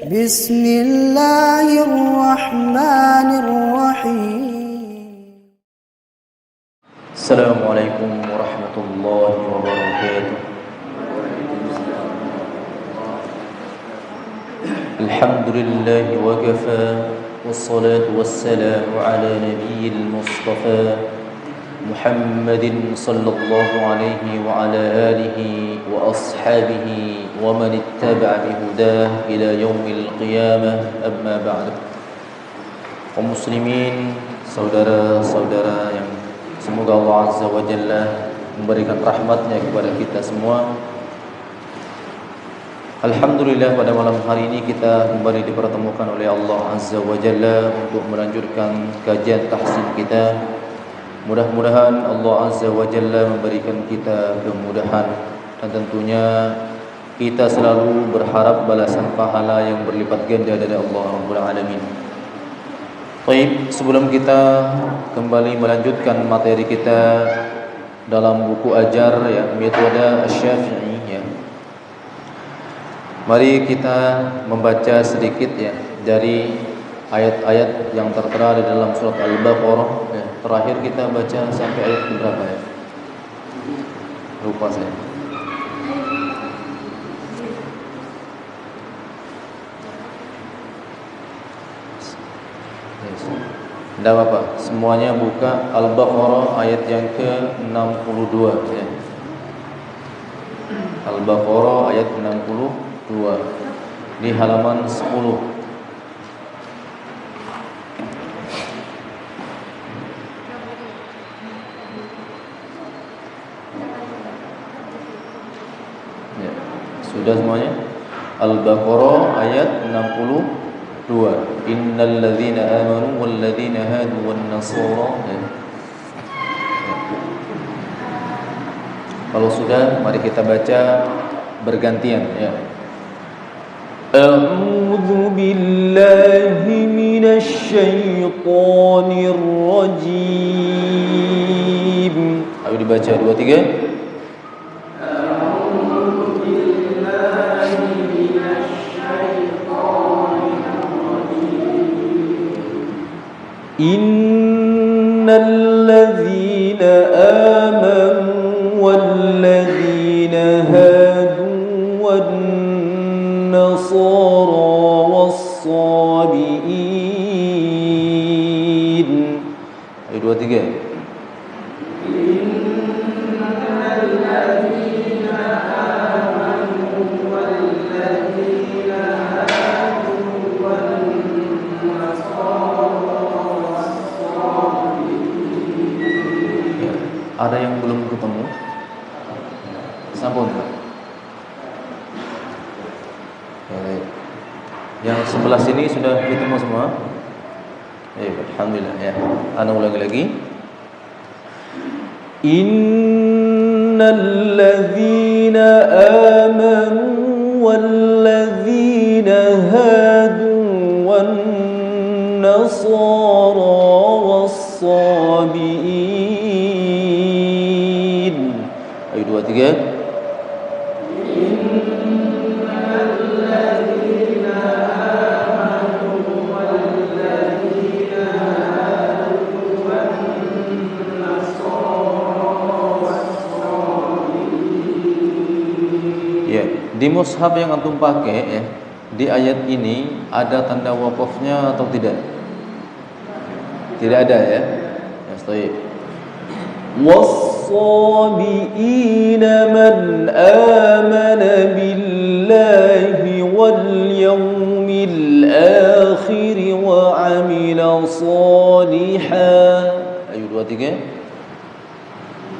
بسم الله الرحمن الرحيم. السلام عليكم ورحمة الله وبركاته. الحمد لله وكفى والصلاة والسلام على نبي المصطفى محمد صلى الله عليه وعلى آله وأصحابه ومن اتبع بهداه إلى يوم القيامة. أما بعد. Kaum muslimin, saudara-saudara yang semoga Allah Azza wa Jalla memberikan rahmatnya kepada kita semua. Alhamdulillah, pada malam hari ini kita kembali dipertemukan oleh Allah Azza wa Jalla untuk melanjutkan kajian tahsin kita. Mudah-mudahan Allah Azza wa Jalla memberikan kita kemudahan, dan tentunya kita selalu berharap balasan pahala yang berlipat ganda dari Allah Rabbul Alamin. Baik, sebelum kita kembali melanjutkan materi kita dalam buku ajar ya, metode Asy-Syafi'i ya. Mari kita membaca sedikit ya dari ayat-ayat yang tertera di dalam surat Al-Baqarah ya. Terakhir kita baca sampai ayat berapa ya? Lupa saya. Tidak apa-apa, semuanya buka Al-Baqarah ayat yang ke-62 ya. Al-Baqarah ayat 62 di halaman 10. Ya, sudah semuanya? Al-Baqarah ayat 62. Innal ladzina amanu wal ladzina hadu wan nasara. Kalau sudah, mari kita baca bergantian ya. A'udzu billahi minasy syaithanir rajim. Ayo dibaca 2 3. Innal ladzina amanu wal ladzina hadu wan nasara was-sabiin. Ayo 2 3. Ada yang belum ketemu? Sampun. Yang sebelah sini sudah ketemu semua? Alhamdulillah ya. Ana ulangi lagi. Innal ladzina amanu wal ladzina hadu wan nasara was-sabiin. 2 3. Ya, di mushaf yang antum pakai ya, di ayat ini ada tanda wakafnya atau tidak? Tidak ada ya. Ya, baik. والصابئين من آمن بالله واليوم الآخر وعمل صالحا. أيوة 2 3.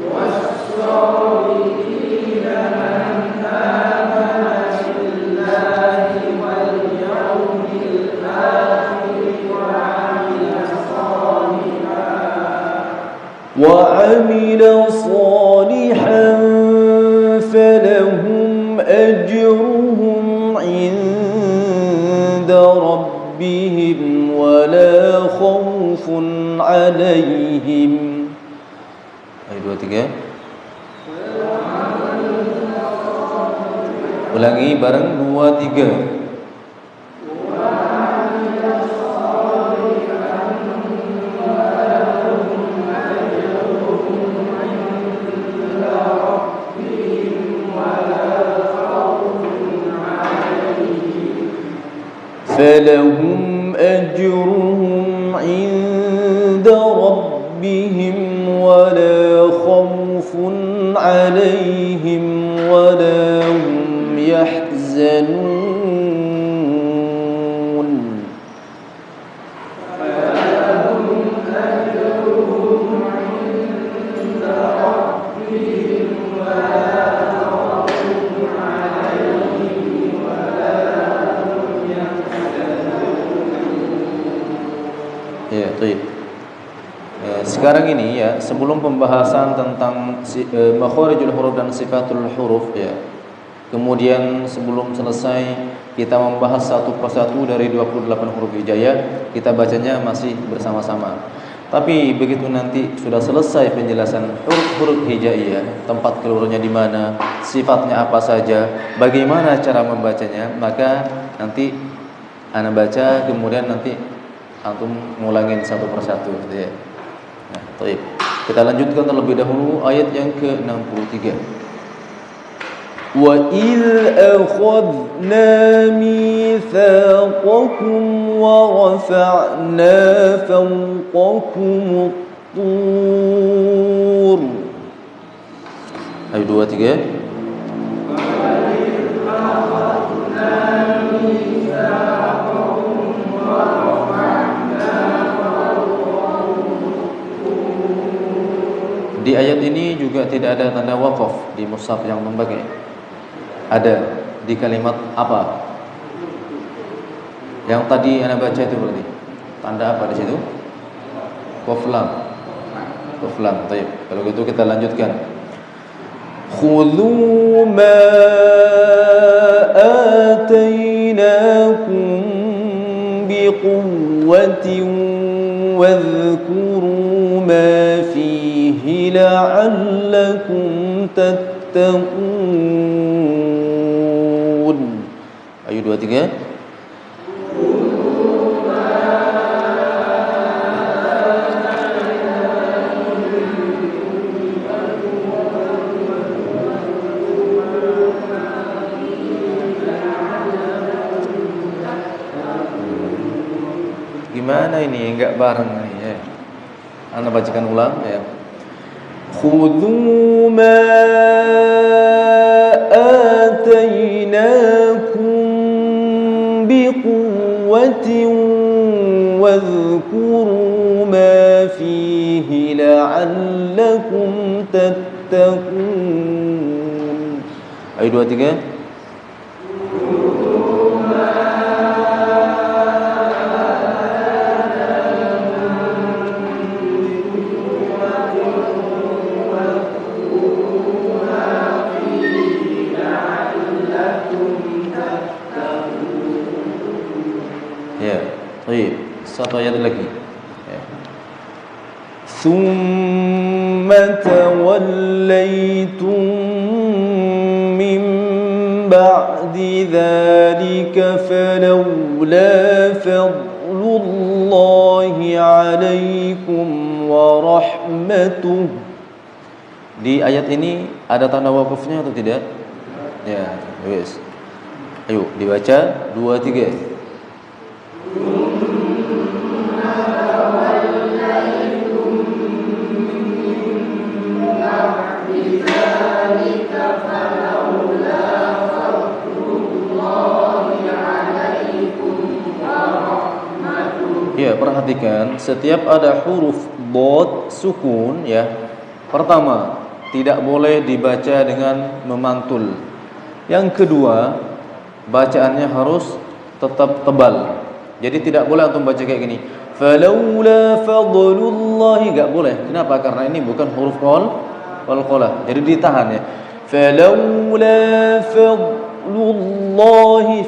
والصابئين من آمن بالله واليوم الآخر وعمل صالحا فلهم أجرهم عند ربهم ولا خوف عليهم. Ayat 2 3. Ulangi bareng 2 3. فلهم أجرهم عند ربهم ولا خوف عليهم ولا هم يحزنون Ya, baik. Sekarang ini ya, sebelum pembahasan tentang makharijul huruf dan sifatul huruf ya. Kemudian sebelum selesai kita membahas satu persatu dari 28 huruf hijaiyah, kita bacanya masih bersama-sama. Tapi begitu nanti sudah selesai penjelasan huruf-huruf hijaiyah, tempat keluarnya di mana, sifatnya apa saja, bagaimana cara membacanya, maka nanti ana baca, kemudian nanti antum ngulangin satu persatu gitu ya. Nah, baik. Kita lanjutkan terlebih dahulu ayat yang ke-63. Wa il akhadna mitsaqakum wa rafa'na fawqakum at-tur. Ayat 2 3. Di ayat ini juga tidak ada tanda waqaf di mushaf yang membagi. Ada di kalimat apa? Yang tadi Anda baca itu berarti tanda apa di situ? Qaf lam. Qaf lam. Baik. Kalau gitu kita lanjutkan. Khudhu ma atainakum biquwwatin wadhkuru ma fihi la'allakum tattaqun. Ayat 2 3. Gimana ini enggak bareng nih ya. Anda bacakan ulang ya. Khudhu ma atainakum biquwwatin wadhkuru ma fihi la'allakum tattaqun. Ayat 2 3. Satu ayat lagi ya. Thumma tawallaytum min ba'di dhalika falawla fadlullahi alaikum wa rahmatuh. Di ayat ini ada tanda waqafnya atau tidak? Ya, wes. Ayo dibaca 2 3. Ya, perhatikan setiap ada huruf dhad sukun ya. Pertama, tidak boleh dibaca dengan memantul. Yang kedua, bacaannya harus tetap tebal. Jadi tidak boleh antum baca kayak gini. Falaula fadlullahi, enggak boleh. Kenapa? Karena ini bukan huruf qalqalah. Jadi ditahan ya. Falaula fadlullahi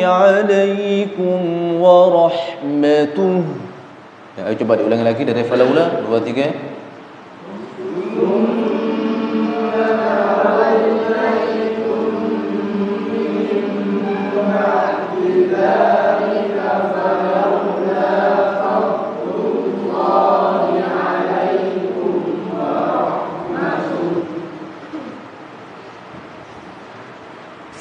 alaikum wa rahmatuh. Ya, ayo coba diulangi lagi dari falaula 2 3.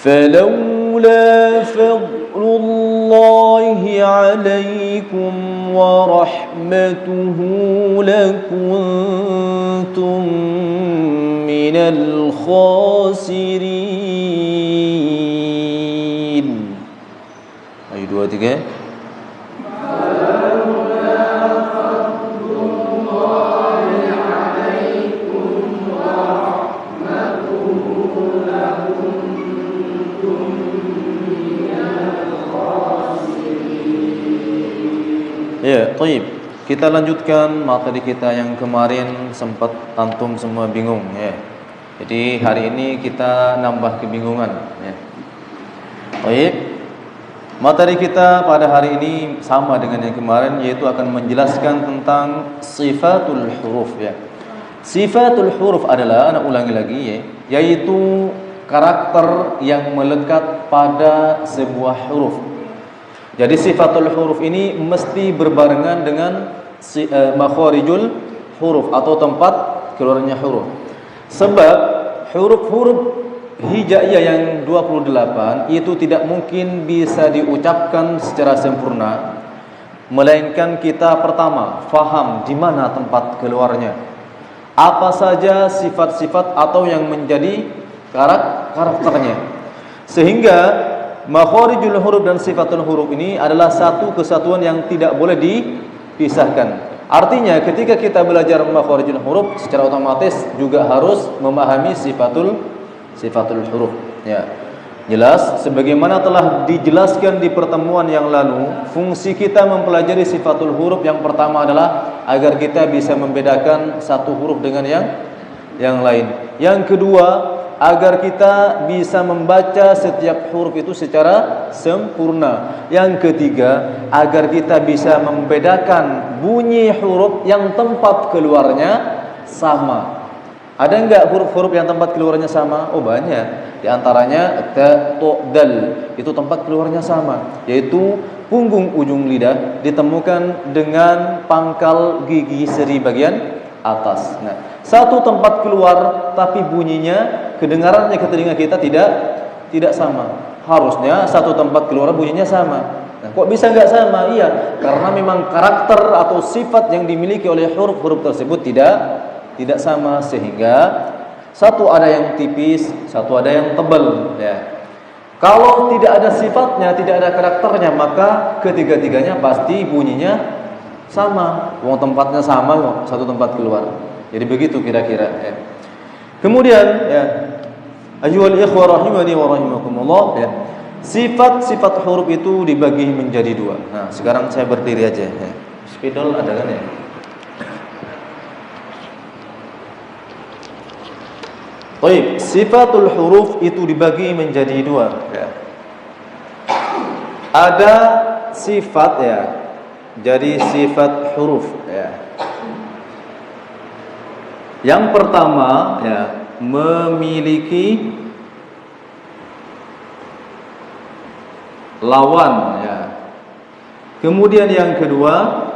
فلولا فضل الله عليكم ورحمته لكنتم من الخاسرين. Ayo 2, 3. Ya, taib. Kita lanjutkan materi kita yang kemarin sempat antum semua bingung ya. Jadi hari ini kita nambah kebingungan ya. Taib. Materi kita pada hari ini sama dengan yang kemarin, yaitu akan menjelaskan tentang sifatul huruf ya. Sifatul huruf adalah, anak ulangi lagi ya, yaitu karakter yang melekat pada sebuah huruf. Jadi sifatul huruf ini mesti berbarengan dengan makharijul huruf atau tempat keluarnya huruf. Sebab huruf-huruf hijaiyah yang 28 itu tidak mungkin bisa diucapkan secara sempurna, melainkan kita pertama faham di mana tempat keluarnya, apa saja sifat-sifat atau yang menjadi karakternya, sehingga makharijul huruf dan sifatul huruf ini adalah satu kesatuan yang tidak boleh dipisahkan. Artinya ketika kita belajar makharijul huruf, secara otomatis juga harus memahami sifatul huruf ya. Jelas sebagaimana telah dijelaskan di pertemuan yang lalu, fungsi kita mempelajari sifatul huruf yang pertama adalah agar kita bisa membedakan satu huruf dengan yang lain. Yang kedua, agar kita bisa membaca setiap huruf itu secara sempurna. Yang ketiga, agar kita bisa membedakan bunyi huruf yang tempat keluarnya sama. Ada enggak huruf-huruf yang tempat keluarnya sama? Oh banyak. Di antaranya ta, to, dal. Itu tempat keluarnya sama, yaitu punggung ujung lidah ditemukan dengan pangkal gigi seri bagian atas. Nah, satu tempat keluar tapi bunyinya, kedengarannya ke telinga kita tidak sama. Harusnya satu tempat keluar bunyinya sama. Nah, kok bisa enggak sama? Iya, karena memang karakter atau sifat yang dimiliki oleh huruf-huruf tersebut tidak sama, sehingga satu ada yang tipis, satu ada yang tebal ya. Kalau tidak ada sifatnya, tidak ada karakternya, maka ketiga-tiganya pasti bunyinya sama. Wong tempatnya sama kok, satu tempat keluar. Jadi begitu kira-kira ya. Kemudian ya, ayyuhal ikhwah rahimani wa rahimakumullah ya. Sifat-sifat huruf itu dibagi menjadi 2. Nah, sekarang saya berdiri aja ya. Spidol ada kan ya? Baik, sifatul huruf itu dibagi menjadi 2 ya. Ada sifat ya. Jadi sifat huruf ya. Yang pertama ya, memiliki lawan ya. Kemudian yang kedua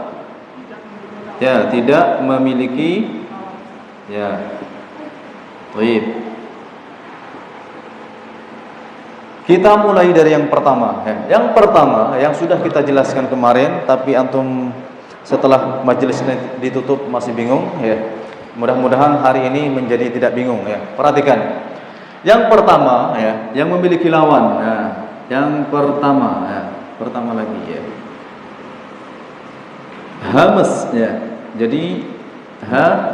ya, tidak memiliki ya. Baik. Kita mulai dari yang pertama ya. Yang pertama yang sudah kita jelaskan kemarin, tapi antum setelah majelis ini ditutup masih bingung ya. Mudah-mudahan hari ini menjadi tidak bingung ya. Perhatikan. Yang pertama ya, yang memiliki lawan. Nah, yang pertama ya, pertama lagi ya. Hamas ya. Jadi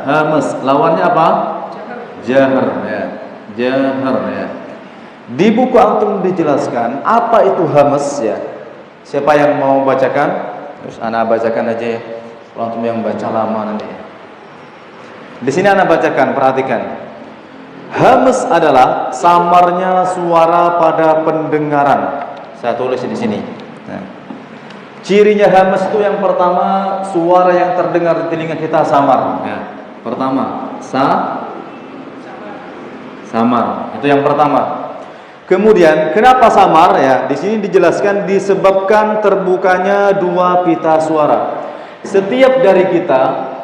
hamas lawannya apa? Jahar ya. Jahar ya. Di buku antum dijelaskan apa itu hamas ya. Siapa yang mau bacakan? Terus anak bacakan aja ya. Kalau antum yang baca lama nanti ya. Di sini anak bacakan, perhatikan. Hamas adalah samarnya suara pada pendengaran. Saya tulis di sini. Nah, cirinya hamas itu yang pertama, suara yang terdengar di telinga kita samar. Ya. Pertama, samar. Itu yang pertama. Kemudian, kenapa samar ya? Di sini dijelaskan disebabkan terbukanya 2 pita suara. Setiap dari kita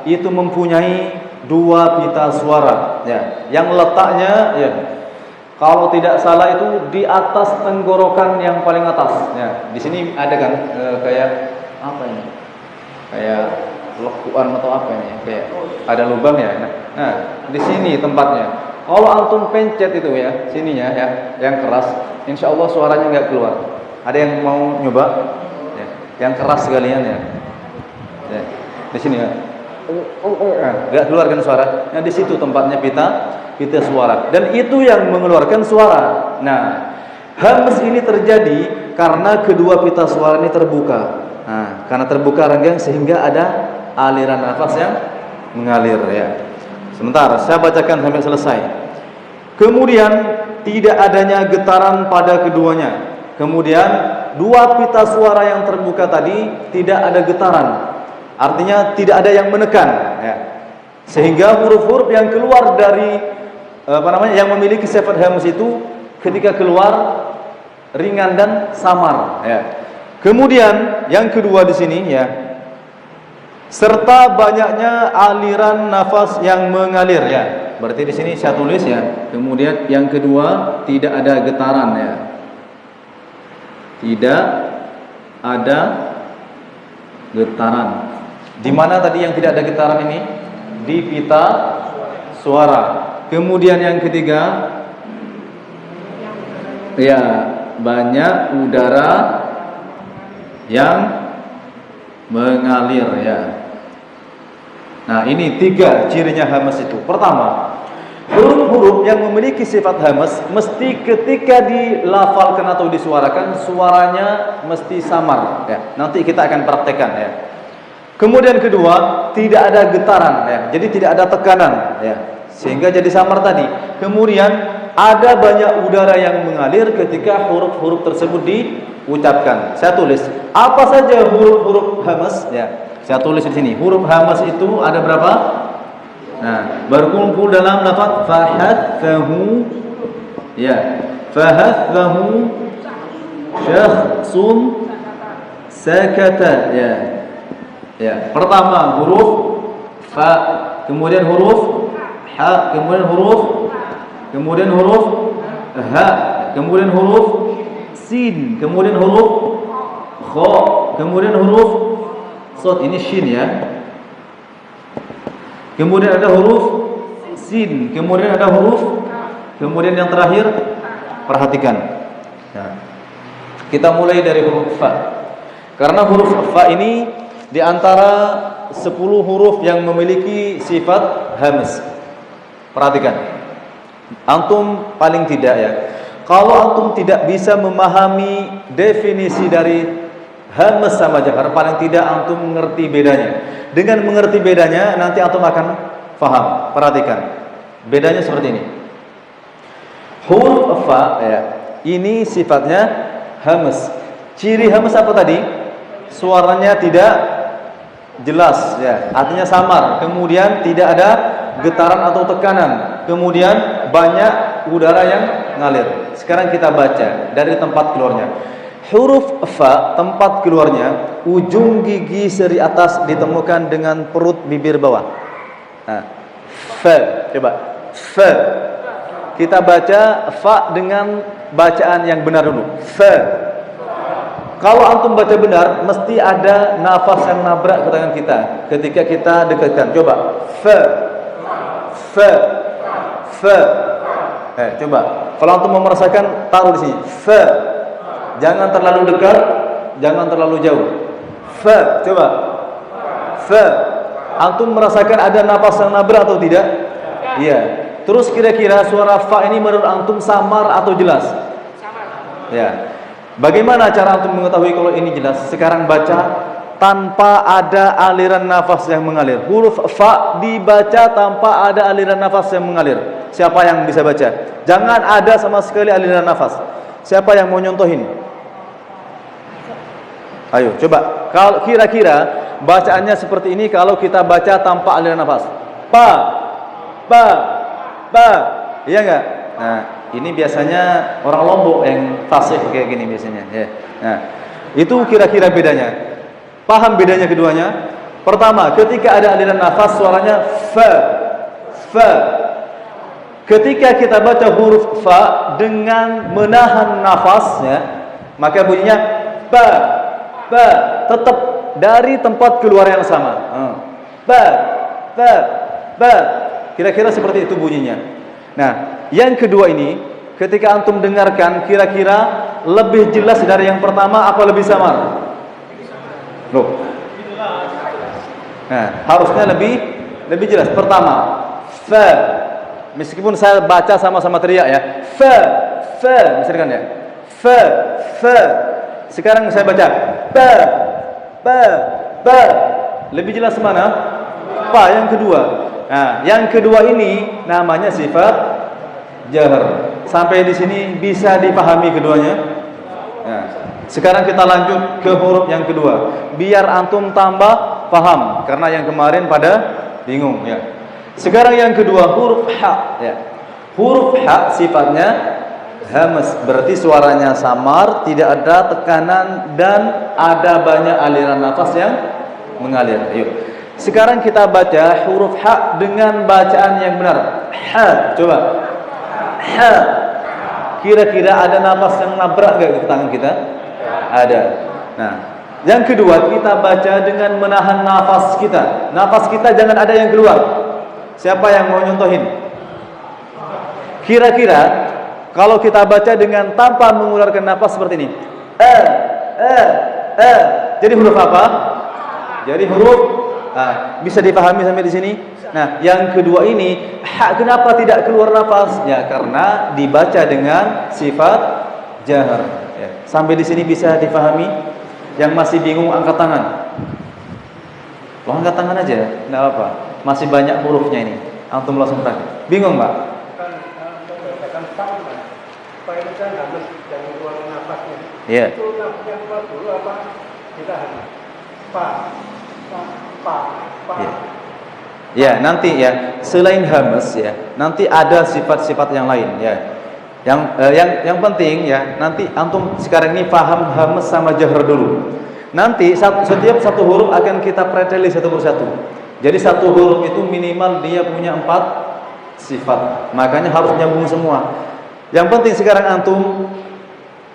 itu mempunyai 2 pita suara ya, yang letaknya ya Kalau tidak salah itu di atas tenggorokan yang paling atas. Ya, di sini ada kan kayak apa ini? Kayak lekuan atau apa ini? Kayak ada lubang ya. Nah, di sini tempatnya. Kalau antum pencet itu ya, sininya ya, yang keras, insya Allah suaranya nggak keluar. Ada yang mau nyoba? Ya, yang keras sekalian ya. Ya, di sini ya. Nggak keluarkan suara. Nah, di situ tempatnya pita suara. Dan itu yang mengeluarkan suara. Nah, hams ini terjadi karena kedua pita suara ini terbuka. Nah, karena terbuka renggang sehingga ada aliran nafas yang mengalir ya. Sebentar, saya bacakan sampai selesai. Kemudian tidak adanya getaran pada keduanya. Kemudian dua pita suara yang terbuka tadi tidak ada getaran. Artinya tidak ada yang menekan ya. Sehingga huruf-huruf yang keluar dari yang memiliki sifat hams itu ketika keluar ringan dan samar ya. Kemudian yang kedua di sini ya, serta banyaknya aliran nafas yang mengalir ya. Berarti di sini saya tulis ya. Kemudian yang kedua tidak ada getaran ya. Tidak ada getaran. Di mana tadi yang tidak ada getaran ini? Di pita suara. Kemudian yang ketiga ya, banyak udara yang mengalir ya. Nah, ini tiga cirinya hams itu. Pertama, huruf-huruf yang memiliki sifat hams mesti ketika dilafalkan atau disuarakan suaranya mesti samar ya. Nanti kita akan praktekkan ya. Kemudian kedua, tidak ada getaran ya. Jadi tidak ada tekanan ya. Sehingga jadi samar tadi. Kemudian ada banyak udara yang mengalir ketika huruf-huruf tersebut diucapkan. Saya tulis apa saja huruf-huruf hams ya. Saya tulis di sini. Huruf hams itu ada berapa? Nah, berkumpul dalam lafaz fahathahu ya. Fahathahu syakhsun sakata ya. Ya, pertama huruf fa, kemudian huruf ha, kemudian huruf ha, kemudian huruf sin, kemudian huruf kha, kemudian huruf shad, ini shin ya. Kemudian ada huruf sin, kemudian ada huruf, kemudian yang terakhir perhatikan. Nah, kita mulai dari huruf fa. Karena huruf fa ini di antara 10 huruf yang memiliki sifat hams. Perhatikan. Antum paling tidak ya, kalau antum tidak bisa memahami definisi dari hams sama jahar, paling tidak antum mengerti bedanya. Dengan mengerti bedanya nanti antum akan faham. Perhatikan. Bedanya seperti ini. Huruf fa ya, ini sifatnya hams. Ciri hams apa tadi? Suaranya tidak jelas ya, artinya samar. Kemudian tidak ada getaran atau tekanan. Kemudian banyak udara yang ngalir. Sekarang kita baca dari tempat keluarnya. Huruf fa tempat keluarnya ujung gigi seri atas ditemukan dengan perut bibir bawah. Nah, fa, coba fa. Kita baca fa dengan bacaan yang benar dulu. Fa. Kalau antum baca benar, mesti ada nafas yang nabrak ke tangan kita ketika kita dekatkan. Coba, fa, fa, fa. Coba. Kalau antum mau merasakan, taruh di sini. Fa. Jangan terlalu dekat, jangan terlalu jauh. Fa. Coba. Fa. Antum merasakan ada nafas yang nabrak atau tidak? Iya. Terus kira-kira suara fa ini menurut antum samar atau jelas? Samar. Ya. Bagaimana cara untuk mengetahui kalau ini jelas? Sekarang baca tanpa ada aliran nafas yang mengalir. Huruf fa dibaca tanpa ada aliran nafas yang mengalir. Siapa yang bisa baca? Jangan ada sama sekali aliran nafas. Siapa yang mau nyontohin? Ayo, coba. Kalau kira-kira bacaannya seperti ini kalau kita baca tanpa aliran nafas. Pa, pa, pa. Iya enggak? Nah, ini biasanya orang Lombok yang fasih kayak gini biasanya ya. Nah, itu kira-kira bedanya. Paham bedanya keduanya? Pertama, ketika ada aliran nafas suaranya fa, fa. Ketika kita baca huruf fa dengan menahan nafasnya, maka bunyinya ba, ba, tetap dari tempat keluar yang sama. Ba, ba, ba. Kira-kira seperti itu bunyinya. Nah, yang kedua ini, ketika antum dengarkan, kira-kira lebih jelas dari yang pertama apa lebih samar? Loh. Nah, harusnya lebih jelas. Pertama, fa. Meskipun saya baca sama-sama teriak ya. Fa, misalkan ya. Fa. Sekarang saya baca ba, ba. Lebih jelas mana? Fa yang kedua. Nah, yang kedua ini namanya sifat jahar. Sampai di sini bisa dipahami keduanya? Nah, sekarang kita lanjut ke huruf yang kedua. Biar antum tambah paham, karena yang kemarin pada bingung ya. Sekarang yang kedua huruf ha ya. Huruf ha sifatnya hamas, berarti suaranya samar, tidak ada tekanan dan ada banyak aliran nafas yang mengalir. Yuk. Sekarang kita baca huruf ha dengan bacaan yang benar. Ha, coba. Ha. Kira-kira ada nafas yang nabrak enggak ke tangan kita? Ada. Nah, yang kedua kita baca dengan menahan nafas kita. Nafas kita jangan ada yang keluar. Siapa yang mau nyontohin? Kira-kira kalau kita baca dengan tanpa mengeluarkan nafas seperti ini. Jadi huruf apa? Jadi huruf bisa dipahami sampai di sini. Nah, yang kedua ini kenapa tidak keluar nafas? Ya, karena dibaca dengan sifat jahar. Ya. Sampai di sini bisa dipahami. Yang masih bingung angkat tangan. Lo angkat tangan aja, enggak apa. Masih banyak hurufnya ini. Antum langsung praktek. Bingung, Pak? Iya. Itu yang keluar dulu apa? Ditahan. Ya, nanti ya, selain hamas ya, nanti ada sifat-sifat yang lain ya. Yang penting ya, nanti antum sekarang ini paham hamas sama jahar dulu. Nanti setiap satu huruf akan kita preteli satu persatu. Jadi satu huruf itu minimal dia punya 4 sifat. Makanya harus nyambung semua. Yang penting sekarang antum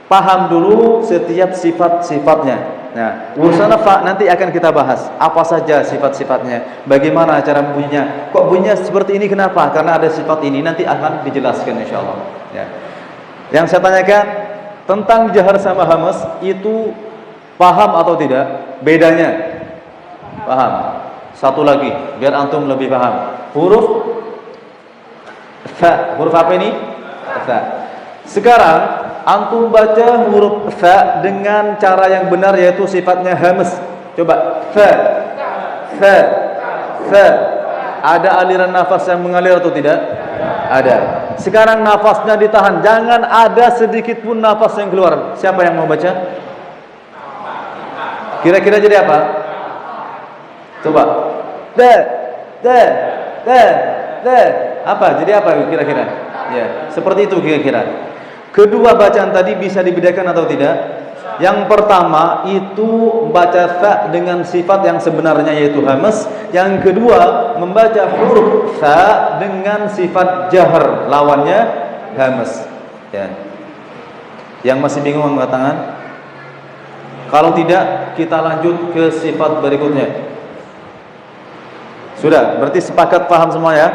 paham dulu setiap sifat-sifatnya. Nah, urusan fa nanti akan kita bahas. Apa saja sifat-sifatnya? Bagaimana cara bunyinya? Kok bunyinya seperti ini kenapa? Karena ada sifat ini, nanti akan dijelaskan insyaallah. Ya. Yang saya tanyakan tentang jahar sama hamas itu paham atau tidak? Bedanya? Paham. Satu lagi, biar antum lebih paham. Huruf fa. Huruf apa ini? Fa. Sekarang antum baca huruf fa dengan cara yang benar, yaitu sifatnya hamas. Coba fa. Ada aliran nafas yang mengalir atau tidak? Ada. Sekarang nafasnya ditahan, jangan ada sedikit pun nafas yang keluar. Siapa yang mau baca? Kira-kira jadi apa? Coba. Apa? Jadi apa kira-kira? Ya, seperti itu kira-kira. Kedua bacaan tadi bisa dibedakan atau tidak? Yang pertama itu membaca fa dengan sifat yang sebenarnya yaitu hamas. Yang kedua membaca huruf fa dengan sifat jahar, lawannya hamas. Ya. Yang masih bingung angkat tangan? Kalau tidak, kita lanjut ke sifat berikutnya. Sudah, berarti sepakat paham semua ya?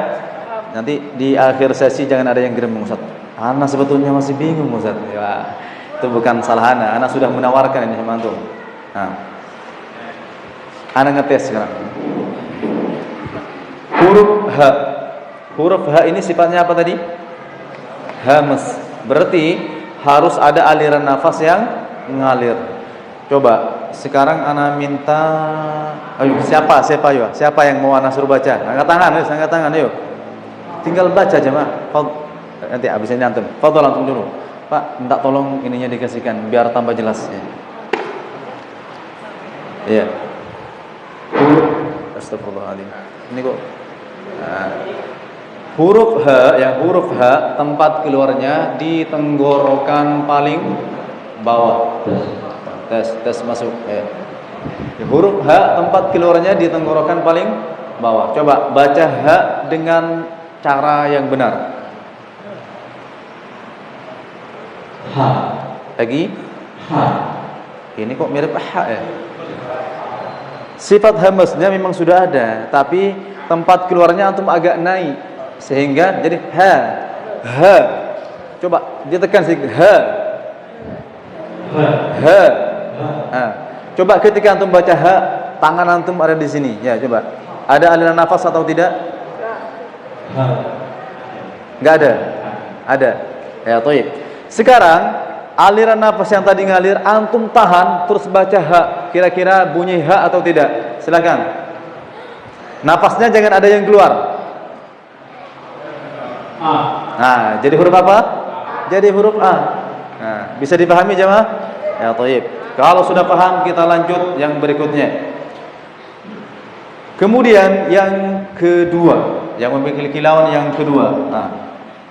Nanti di akhir sesi jangan ada yang gerem, Ustaz. Ana sebetulnya masih bingung, Ustaz. Ya, itu bukan salah Ana. Ana sudah menawarkan ini sama antum. Nah. Ana ngetes sekarang. Huruf H. Huruf H ini sifatnya apa tadi? Hamas. Berarti harus ada aliran nafas yang mengalir. Coba sekarang Ana minta, ayo siapa yuk? Siapa yang mau Ana suruh baca? Angkat tangan, yuk. Tinggal baca aja, Mak. Nanti habis ini antum. Fadhol antum dulu. Pak, minta tolong ininya dikasihkan biar tambah jelas ya. Iya. Astagfirullahaladzim. Ini kok. Nah. Huruf H, ya huruf H tempat keluarnya di tenggorokan paling bawah. Tes masuk ya. Huruf H tempat keluarnya di tenggorokan paling bawah. Coba baca H dengan cara yang benar. Ha. Lagi ha. Ini kok mirip ha ya? Sifat hamzahnya memang sudah ada, tapi tempat keluarnya antum agak naik sehingga jadi ha. Ha. Coba ditekan sedikit ha. Ha. Ha. Coba ketika antum baca ha, tangan antum ada di sini. Ya, coba. Ada aliran nafas atau tidak? Enggak ada. Ada. Ya, toib. Sekarang aliran nafas yang tadi ngalir antum tahan terus baca ha. Kira-kira bunyi ha atau tidak? Silakan. Nafasnya jangan ada yang keluar. A. Nah, jadi huruf apa? Jadi huruf A. Nah, bisa dipahami jemaah? Ya, toib. Kalau sudah paham kita lanjut yang berikutnya. Kemudian yang kedua, yang memiliki kilauan yang kedua. Nah,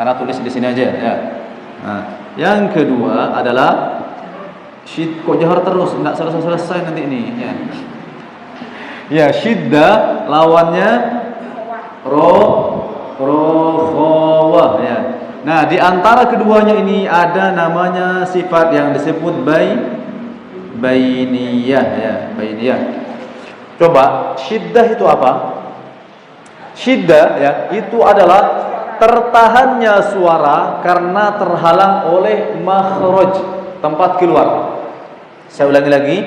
karena tulis di sini aja ya. Nah, yang kedua adalah kok jahar terus, enggak selesai nanti ini ya. Ya, syiddah lawannya rokhawah ya. Nah, di antara keduanya ini ada namanya sifat yang disebut bainiyah ya, bainiyah. Coba, syiddah itu apa? Syiddah ya, itu adalah tertahannya suara karena terhalang oleh makhraj, tempat keluar. Saya ulangi lagi.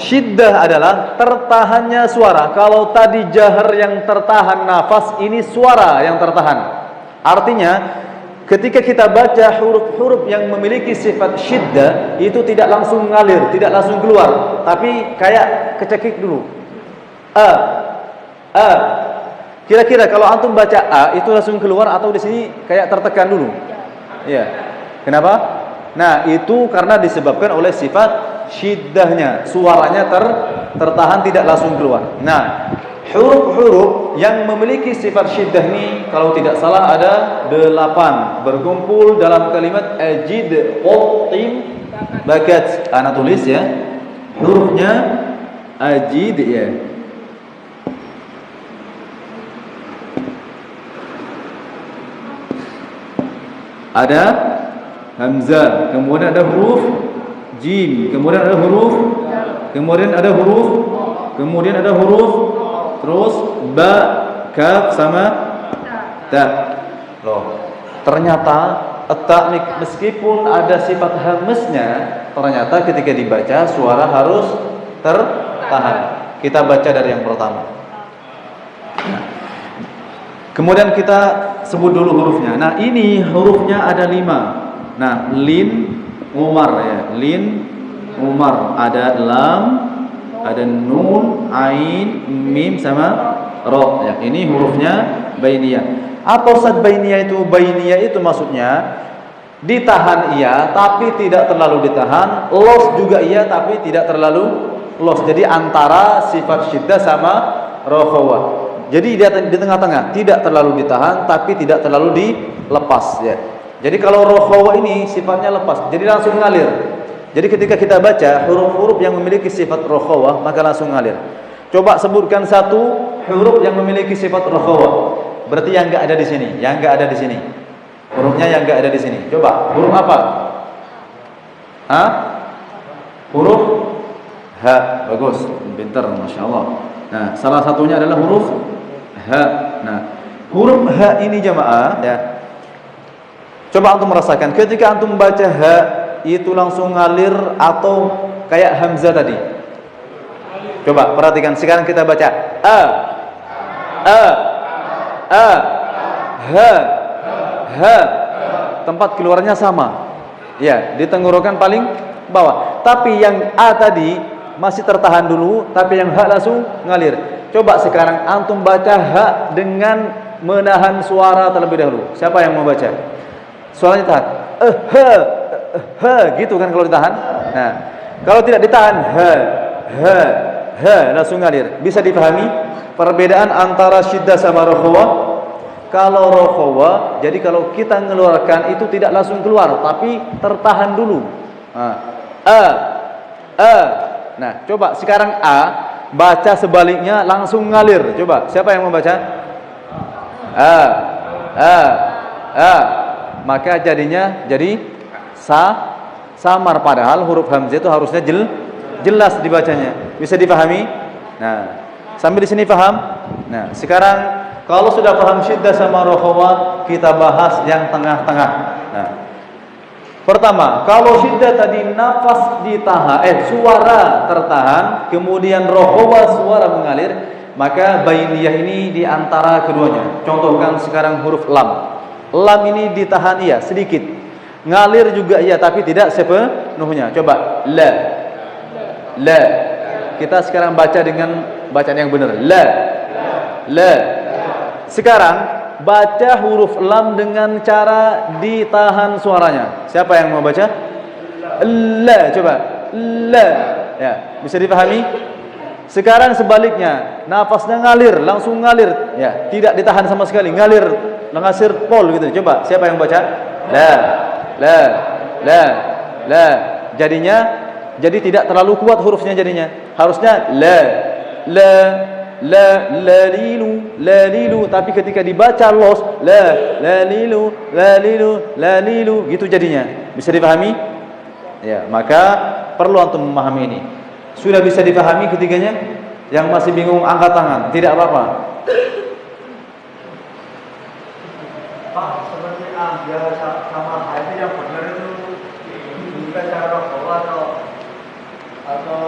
Syiddah adalah tertahannya suara. Kalau tadi jahar yang tertahan nafas, ini suara yang tertahan. Artinya, ketika kita baca huruf-huruf yang memiliki sifat syiddah, itu tidak langsung ngalir, tidak langsung keluar, tapi kayak kecekik dulu. A. Kira-kira kalau antum baca A itu langsung keluar atau di sini kayak tertekan dulu? Iya. Kenapa? Nah, itu karena disebabkan oleh sifat syiddahnya, suaranya tertahan tidak langsung keluar. Nah, huruf-huruf yang memiliki sifat syiddah ini kalau tidak salah ada 8 berkumpul dalam kalimat ajid qatim bakat. Ana tulis ya. Hurufnya ajid ya. Ada hamzah, kemudian ada huruf jim, kemudian ada huruf, kemudian ada huruf, kemudian ada huruf, terus ba, kaf sama ta. Loh, ternyata ta meskipun ada sifat hamzahnya, ternyata ketika dibaca suara harus tertahan. Kita baca dari yang pertama. Nah, kemudian kita sebut dulu hurufnya. Nah, ini hurufnya ada 5. Nah, lin Umar ya, lin Umar, ada lam, ada nun, ain, mim sama ro ya. Ini hurufnya bainiyah. Apa ustaz bainiyah itu? Bainiyah itu maksudnya ditahan iya tapi tidak terlalu ditahan, los juga iya tapi tidak terlalu los. Jadi antara sifat syiddah sama rokhawah. Jadi di tengah-tengah, tidak terlalu ditahan tapi tidak terlalu dilepas ya. Jadi kalau rokhawah ini sifatnya lepas, jadi langsung ngalir. Jadi ketika kita baca huruf-huruf yang memiliki sifat rokhawah, maka langsung ngalir. Coba sebutkan satu huruf yang memiliki sifat rokhawah. Berarti yang enggak ada di sini, yang enggak ada di sini. Hurufnya yang enggak ada di sini. Coba, huruf apa? Hah? Huruf ha. Bagus, pintar, masya Allah. Nah, salah satunya adalah huruf ha. Nah, huruf ha ini jamaah ya. Coba antum merasakan ketika antum baca ha itu langsung ngalir atau kayak hamzah tadi. Coba perhatikan sekarang kita baca a ha. Tempat keluarnya sama. Ya, di tenggorokan paling bawah. Tapi yang a tadi masih tertahan dulu, tapi yang ha langsung ngalir. Coba sekarang antum baca ha dengan menahan suara terlebih dahulu. Siapa yang mau baca? Suaranya tahan. Gitu kan kalau ditahan. Nah, kalau tidak ditahan langsung ngalir. Bisa dipahami perbedaan antara syiddah sama rokhawah? Kalau rokhawah, jadi kalau kita mengeluarkan itu tidak langsung keluar, tapi tertahan dulu. Nah, coba sekarang a baca sebaliknya langsung ngalir. Coba, siapa yang membaca? Maka jadinya jadi samar, padahal huruf hamzah itu harusnya jelas dibacanya. Bisa dipahami? Nah, sampai di sini paham? Nah, sekarang kalau sudah paham syiddah sama rokhawah, kita bahas yang tengah-tengah. Nah, pertama, kalau syiddah tadi nafas ditahan, suara tertahan, kemudian rokhawah suara mengalir, maka bainiyah ini di antara keduanya. Contohkan sekarang huruf lam. Lam ini ditahan iya sedikit, ngalir juga iya tapi tidak sepenuhnya. Coba la. Kita sekarang baca dengan bacaan yang benar. La. Sekarang baca huruf lam dengan cara ditahan suaranya. Siapa yang mau baca? La. Coba la. Ya, bisa dipahami? Sekarang sebaliknya, nafasnya ngalir, langsung ngalir, ya, tidak ditahan sama sekali, ngalir, ngasir pol gitu. Coba, siapa yang baca? La. Jadi tidak terlalu kuat hurufnya jadinya. Harusnya lalilu, tapi ketika dibaca los, lalilu, gitu jadinya. Bisa dipahami? Ya, maka perlu antum memahami ini. Sudah bisa dipahami ketiganya? Yang masih bingung angkat tangan, tidak apa-apa. Pak, seperti dia sama itu yang benar itu bukan cara rokhawah atau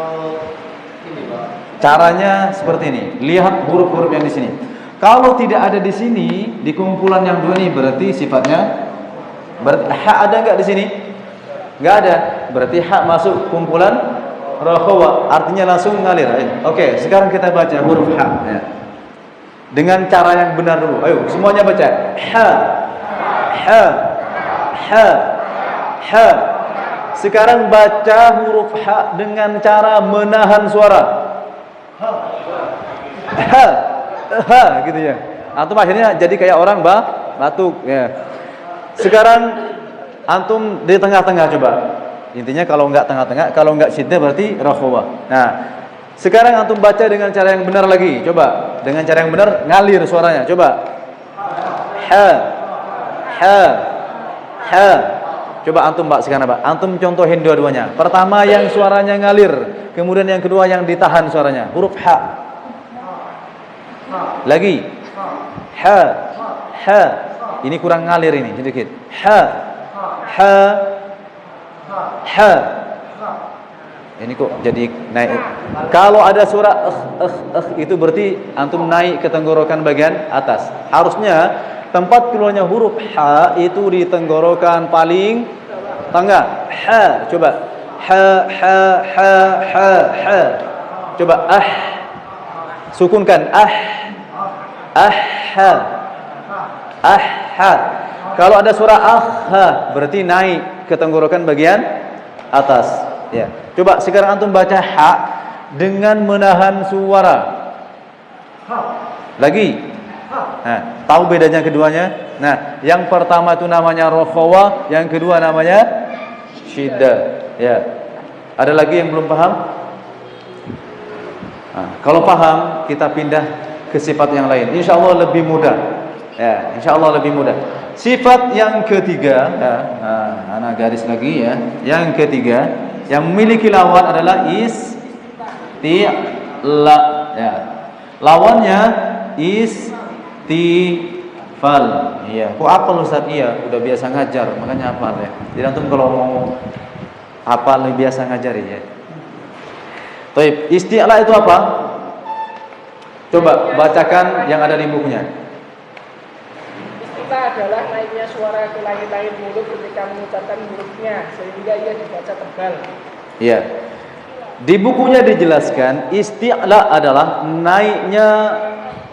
ini, Pak. Caranya seperti ini. Lihat huruf-huruf yang di sini. Kalau tidak ada di sini, di kumpulan yang dua ini berarti sifatnya ha ada enggak di sini? Enggak ada. Berarti ha masuk kumpulan rokhawah, artinya langsung ngalir. Oke, sekarang kita baca huruf ha ya. Dengan cara yang benar dulu. Ayo, semuanya baca. Ha. Sekarang baca huruf ha dengan cara menahan suara. Ha gitu ya. Antum akhirnya jadi kayak orang batuk ya. Sekarang antum di tengah-tengah coba. Intinya kalau enggak tengah-tengah, kalau enggak syiddah berarti rokhawah. Nah, sekarang antum baca dengan cara yang benar lagi. Coba, dengan cara yang benar ngalir suaranya. Coba. Ha. Coba antum Pak sekarang Pak. Antum contohin dua-duanya. Pertama yang suaranya ngalir, kemudian yang kedua yang ditahan suaranya. Huruf ha. Lagi. Ha. Ini kurang ngalir ini sedikit. Ha. Ini kok jadi naik. Kalau ada suara itu berarti antum naik ke tenggorokan bagian atas. Harusnya tempat keluarnya huruf ha itu di tenggorokan paling tengah. Ha, coba. Ha. Coba sukunkan ha. Kalau ada suara ha berarti naik ke tenggorokan bagian atas. Ya. Coba sekarang antum baca ha dengan menahan suara. Lagi. Nah, tahu bedanya keduanya? Nah, yang pertama itu namanya rokhawah, yang kedua namanya syiddah. Ya. Ada lagi yang belum paham? Nah, kalau paham, kita pindah ke sifat yang lain. Insyaallah lebih mudah. Ya, insyaallah lebih mudah. Sifat yang ketiga, ya, anak garis lagi ya. Yang ketiga, yang memiliki lawan adalah isti'la. Ya. Lawannya istifal. Iya. Kok apal Ustaz? Iya, udah biasa ngajar, makanya hafal ya. Jadi antum kalau mau hafal biasa ngajar ya. Baik, isti'la itu apa? Coba bacakan yang ada di bukunya. Adalah naiknya suara ke langit-langit mulut ketika mengucapkan hurufnya sehingga ia dibaca tebal. Iya. Di bukunya dijelaskan isti'la adalah naiknya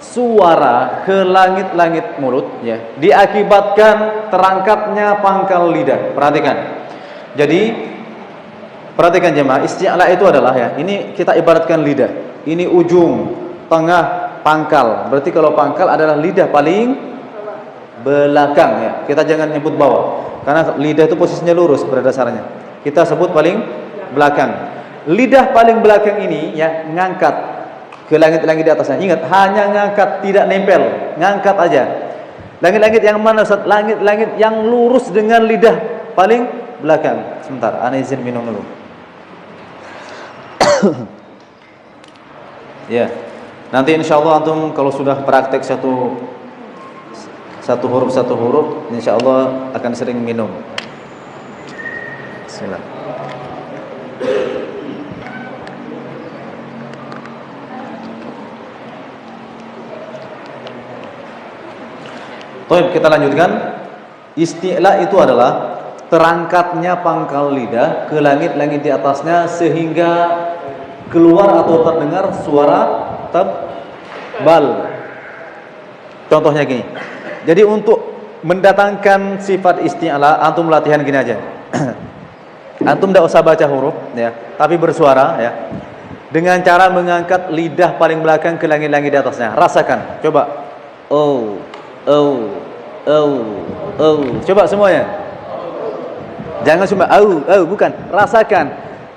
suara ke langit-langit mulut ya, diakibatkan terangkatnya pangkal lidah. Perhatikan. Jadi perhatikan jemaah, isti'la itu adalah ya, ini kita ibaratkan lidah. Ini ujung, tengah, pangkal. Berarti kalau pangkal adalah lidah paling belakang ya. Kita jangan nyebut bawah. Karena lidah itu posisinya lurus pada dasarnya. Kita sebut paling belakang. Lidah paling belakang ini ya ngangkat ke langit-langit di atasnya. Ingat, hanya ngangkat, tidak nempel. Ngangkat aja. Langit-langit yang mana Ustaz? Langit-langit yang lurus dengan lidah paling belakang. Sebentar, ana izin minum dulu. Ya. Nanti insyaallah antum kalau sudah praktek satu huruf, insyaallah akan sering minum. Bismillah. Baik, kita lanjutkan. Isti'la itu adalah terangkatnya pangkal lidah ke langit-langit di atasnya sehingga keluar atau terdengar suara tebal. Contohnya gini. Jadi untuk mendatangkan sifat isti'la, antum latihan gini aja. Antum tidak usah baca huruf ya, tapi bersuara ya. Dengan cara mengangkat lidah paling belakang ke langit-langit di atasnya. Rasakan. Coba. Oh. Coba semuanya. Jangan cuma bukan. Rasakan.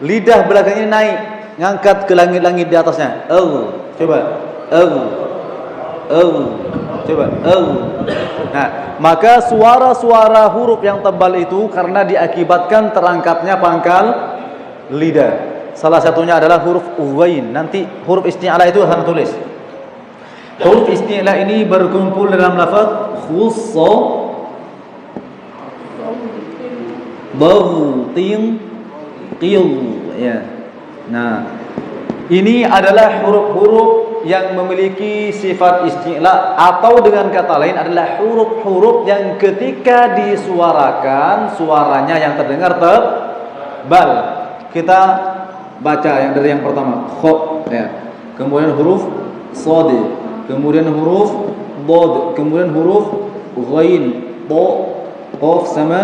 Lidah belakangnya naik, ngangkat ke langit-langit di atasnya. Coba. Coba. Nah, maka suara-suara huruf yang tebal itu karena diakibatkan terangkatnya pangkal lidah. Salah satunya adalah huruf uwain. Nanti huruf isti'la itu akan tulis. Huruf isti'la ini berkumpul dalam lafaz khussa, bautin, qil ya. Nah, ini adalah huruf-huruf yang memiliki sifat isti'la atau dengan kata lain adalah huruf-huruf yang ketika disuarakan suaranya yang terdengar tebal. Kita baca yang dari yang pertama kha ya. Kemudian huruf shad, kemudian huruf dad, kemudian huruf ghain, ta, qaf sama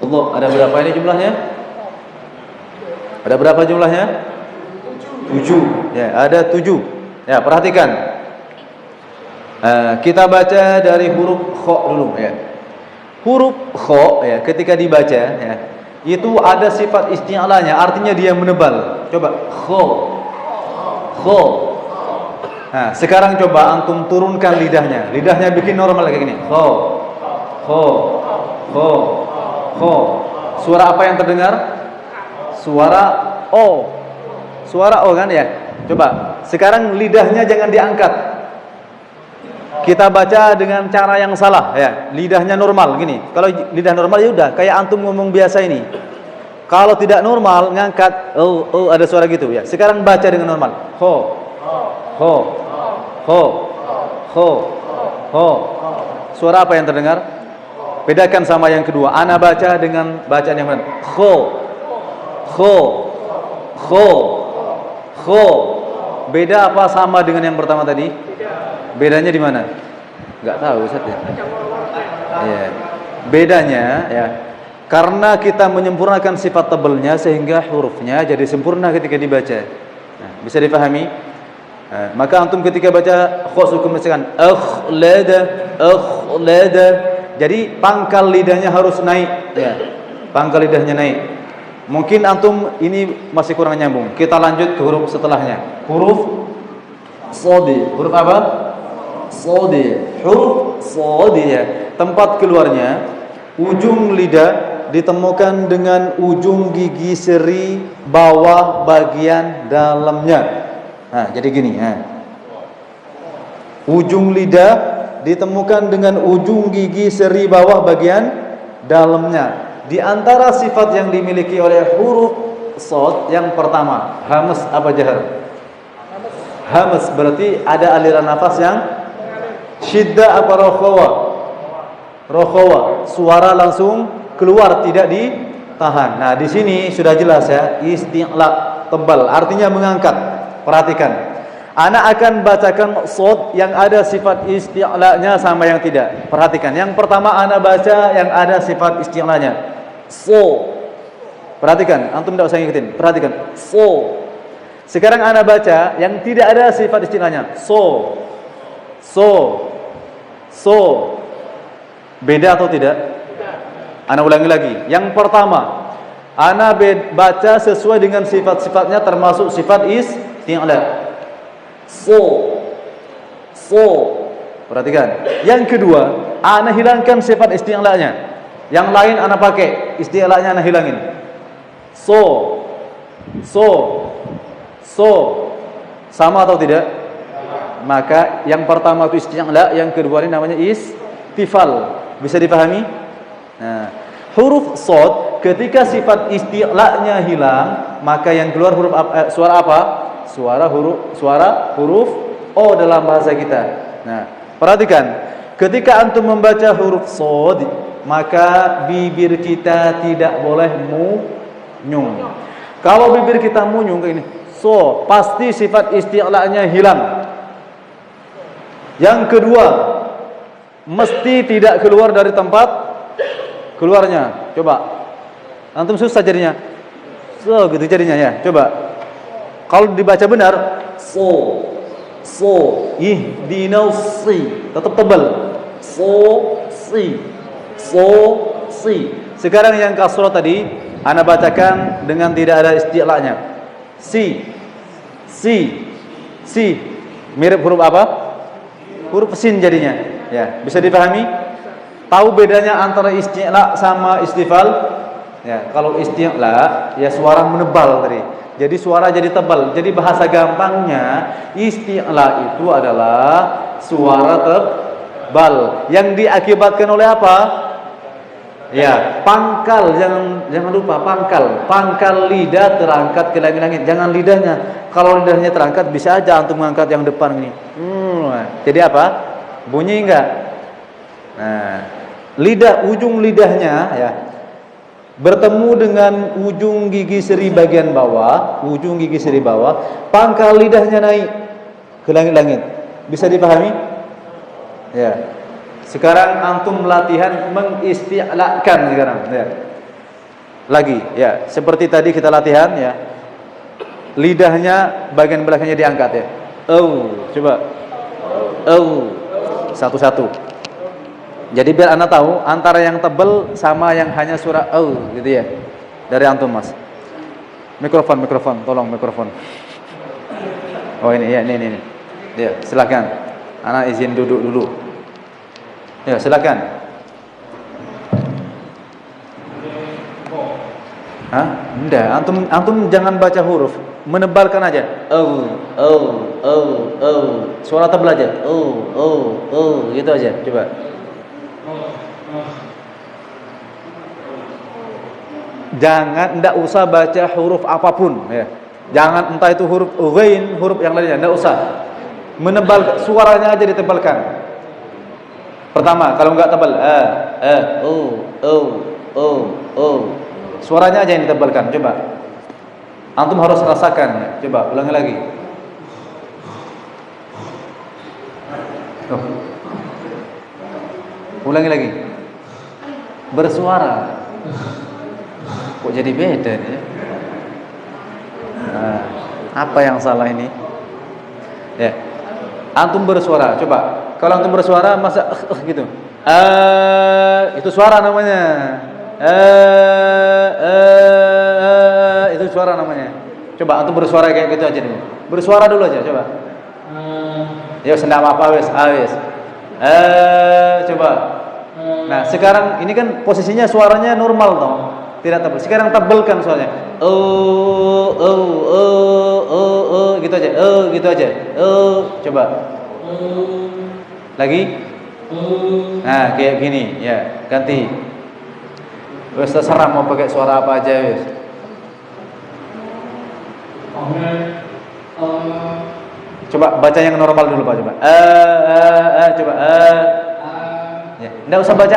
dha. Ada berapa ini jumlahnya? Ada berapa jumlahnya? 7. Ya, ada 7. Ya, perhatikan. Kita baca dari huruf kha dulu ya. Huruf kha ya, ketika dibaca ya, itu ada sifat isti'lanya, artinya dia menebal. Coba kha. Kha. Nah, sekarang coba antum turunkan lidahnya. Lidahnya bikin normal kayak gini. Kha. Kha. Kha. Kha. Suara apa yang terdengar? Suara o. Suara o kan ya? Coba, sekarang lidahnya jangan diangkat. Kita baca dengan cara yang salah ya. Lidahnya normal gini. Kalau lidah normal ya udah kayak antum ngomong biasa ini. Kalau tidak normal ngangkat ada suara gitu ya. Sekarang baca dengan normal. Ho. Ho. Ho. Ho. Ho. Suara apa yang terdengar? Bedakan sama yang kedua. Ana baca dengan bacaan yang benar. Ho. Ho. Ho. Ho. Beda apa sama dengan yang pertama tadi? Bedanya di mana? Enggak tahu Ustaz ya. Iya. Bedanya ya, karena kita menyempurnakan sifat tebalnya sehingga hurufnya jadi sempurna ketika dibaca. Nah, bisa dipahami? Maka antum ketika baca khusukum misalkan akhlada. Jadi pangkal lidahnya harus naik ya. Pangkal lidahnya naik. Mungkin antum ini masih kurang nyambung. Kita lanjut ke huruf setelahnya. Huruf shad. Huruf apa? Shad. Huruf shad ya. Tempat keluarnya ujung lidah ditemukan dengan ujung gigi seri bawah bagian dalamnya. Nah, jadi gini ya. Ujung lidah ditemukan dengan ujung gigi seri bawah bagian dalamnya. Di antara sifat yang dimiliki oleh huruf shad yang pertama, hamas apa jahar? Hamas berarti ada aliran nafas yang syiddah apa rokhawa? Rokhawa, suara langsung keluar tidak ditahan. Nah, di sini sudah jelas ya, isti'la tebal, artinya mengangkat. Perhatikan. Ana akan bacakan shad yang ada sifat isti'lanya sama yang tidak. Perhatikan. Yang pertama ana baca yang ada sifat isti'lanya. So. Perhatikan, antum tidak usah ngikutin. Perhatikan. So. Sekarang ana baca yang tidak ada sifat isti'lanya. So. So. So. Beda atau tidak? Ana ulangi lagi. Yang pertama, ana baca sesuai dengan sifat-sifatnya termasuk sifat isti'la. So. So. Perhatikan. Yang kedua, ana hilangkan sifat isti'lanya. Yang lain ana pakai, isti'la'nya ana hilangin. So. Sama atau tidak? Maka yang pertama itu isti'la, yang kedua ini namanya istifal. Bisa dipahami? Nah, huruf shad ketika sifat isti'la'nya hilang, maka yang keluar suara apa? Suara huruf O dalam bahasa kita. Nah, perhatikan, ketika antum membaca huruf shad, maka bibir kita tidak boleh munyung. Kalau bibir kita munyung kayak ini, pasti sifat isti'la'nya hilang. Yang kedua, mesti tidak keluar dari tempat keluarnya. Coba, antum susah jadinya. Gitu jadinya ya. Coba, kalau dibaca benar, ihdinas si, tetap tebal. Si. Sekarang yang kasrah tadi ana bacakan dengan tidak ada isti'la'nya. Si. Mirip huruf apa? Huruf sin jadinya. Ya, bisa dipahami? Tahu bedanya antara isti'la sama istifal? Ya, kalau isti'la ya suara menebal tadi. Jadi suara jadi tebal. Jadi bahasa gampangnya isti'la itu adalah suara tebal yang diakibatkan oleh apa? Ya, pangkal, jangan lupa pangkal lidah terangkat ke langit-langit. Jangan lidahnya. Kalau lidahnya terangkat bisa aja antum mengangkat yang depan ini. Jadi apa? Bunyi enggak? Nah, ujung lidahnya ya bertemu dengan ujung gigi seri bagian bawah, pangkal lidahnya naik ke langit-langit. Bisa dipahami? Ya. Sekarang antum latihan mengisti'lakan sekarang ya. Lagi ya, seperti tadi kita latihan ya. Lidahnya bagian belakangnya diangkat ya. Coba. Satu-satu. Jadi biar anda tahu antara yang tebal sama yang hanya suara gitu ya. Dari antum Mas. Mikrofon, tolong mikrofon. Oh ini ya, ini. Ya, silakan. Ana izin duduk dulu. Ya, silakan. Enggak, antum jangan baca huruf, menebalkan aja. Suara tebal aja. Gitu aja, coba. Enggak usah baca huruf apapun ya. Jangan entah itu huruf ghain, huruf yang lainnya, enggak usah. Menebal suaranya aja ditebalkan. Pertama, kalau enggak tebal, suaranya aja yang ditebalkan. Coba, antum harus rasakan. Ya. Coba, ulangi lagi. Ulangi lagi. Bersuara. Kok jadi beda nih? Nah, apa yang salah ini? Ya, antum bersuara. Coba. Kalau antum bersuara masa gitu. Itu suara namanya. Itu suara namanya. Coba antum bersuara kayak gitu aja dulu. Bersuara dulu aja coba. Ya sendak apa wes. Coba. Nah, sekarang ini kan posisinya suaranya normal toh. Tidak tebal. Sekarang tebalkan suaranya. Gitu aja. Gitu aja. Coba. Lagi? Nah, kayak gini, ya, ganti. Wes terserah mau pakai suara apa aja, wes. Coba baca yang normal dulu, Pak, coba. Coba. Ya, enggak usah baca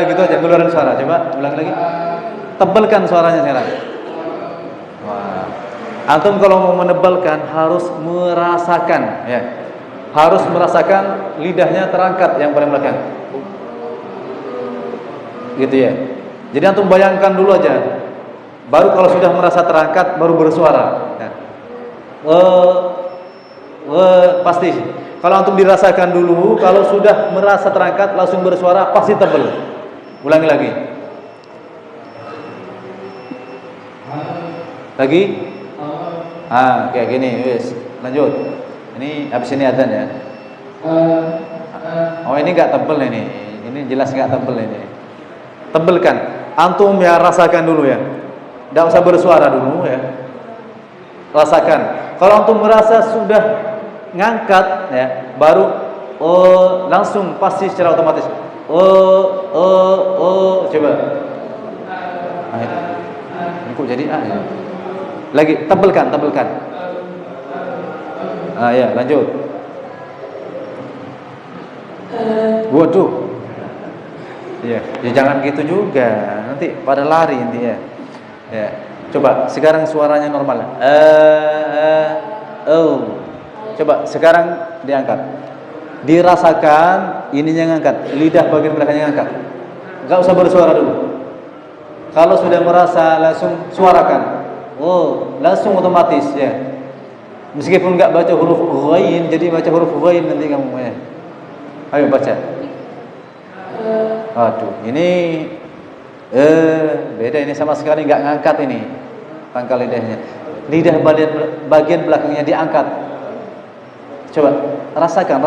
gitu aja keluaran suara. Coba ulang lagi. Tebalkan suaranya sekarang. Wah. Antum kalau mau menebalkan harus merasakan, ya. Harus merasakan lidahnya terangkat yang paling belakang. Gitu ya. Jadi antum bayangkan dulu aja. Baru kalau sudah merasa terangkat baru bersuara. Ya. Pasti. Kalau antum dirasakan dulu, kalau sudah merasa terangkat langsung bersuara pasti tebal. Ulangi lagi. Lagi? Kayak gini, wis. Lanjut. Ini habis ini adzan ya. Oh, ini enggak tebal ini. Ini jelas enggak tebal ini. Tebelkan. Antum ya rasakan dulu ya. Tidak usah bersuara dulu ya. Rasakan. Kalau antum merasa sudah ngangkat ya, baru langsung pasti secara otomatis. Coba. Ini kok jadi A ya? Lagi tebelkan. Ya, lanjut. Waduh. Ya, jangan gitu juga. Nanti pada lari intinya. Ya. Coba sekarang suaranya normal. Coba sekarang diangkat. Dirasakan ininya ngangkat, lidah bagian belakangnya ngangkat. Enggak usah bersuara dulu. Kalau sudah merasa langsung suarakan. Langsung otomatis ya. Meskipun enggak baca huruf ghain, jadi baca huruf ghain nanti kamu ya. Ayo baca. Aduh, ini beda ini sama sekali enggak ngangkat ini pangkal lidahnya. Lidah bagian belakangnya diangkat. Coba rasakan.